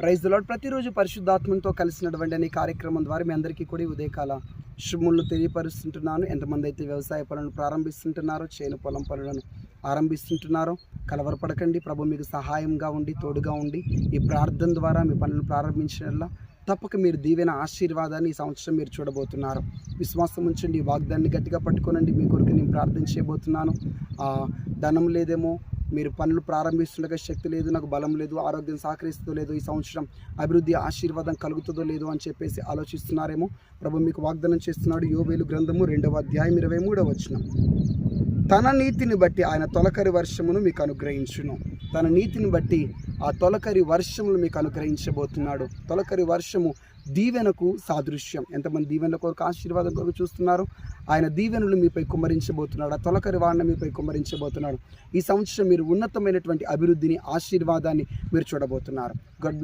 Praise the lord. ప్రతిరోజు పరిశుద్ధాత్మతో కలిసినటువంటి ఈ కార్యక్రమం ద్వారా మీ అందరికీ కూడా ఉదయకాల శుభములను తెలియపరుస్తుంటున్నాను. ఎంతమంది అయితే వ్యవసాయ పనులను ప్రారంభిస్తుంటున్నారో, చేను పొలం పనులను ఆరంభిస్తుంటున్నారో కలవరపడకండి. ప్రభు మీకు సహాయంగా ఉండి తోడుగా ఉండి ఈ ప్రార్థన ద్వారా మీ పనులను ప్రారంభించినట్లా తప్పక మీరు దీవెన ఆశీర్వాదాన్ని ఈ సంవత్సరం మీరు చూడబోతున్నారు. విశ్వాసం ఉంచండి, ఈ వాగ్దాన్ని గట్టిగా పట్టుకోనండి. మీ కొరకు నేను ప్రార్థన చేయబోతున్నాను. ధనం లేదేమో, మీరు పనులు ప్రారంభిస్తుండగా శక్తి లేదు, నాకు బలం లేదు, ఆరోగ్యం సహకరిస్తుందో లేదో, ఈ సంవత్సరం అభివృద్ధి ఆశీర్వాదం కలుగుతుందో లేదో అని చెప్పేసి ఆలోచిస్తున్నారేమో. ప్రభు మీకు వాగ్దానం చేస్తున్నాడు. యోవేలు గ్రంథము 2వ అధ్యాయం 23వ వచనం. తన నీతిని బట్టి ఆయన తొలకరి వర్షమును మీకు అనుగ్రహించును. తన నీతిని బట్టి ఆ తొలకరి వర్షమును మీకు అనుగ్రహించబోతున్నాడు. తొలకరి వర్షము దీవెనకు సాదృశ్యం. ఎంతమంది దీవెనల కొరకు ఆశీర్వాదం కొరకు చూస్తున్నారు? ఆయన దీవెనలు మీపై కుమ్మరించబోతున్నాడు. ఆ తొలకరి వాడిన మీపై కుమ్మరించబోతున్నాడు. ఈ సంవత్సరం మీరు ఉన్నతమైనటువంటి అభివృద్ధిని, ఆశీర్వాదాన్ని మీరు చూడబోతున్నారు. God bless.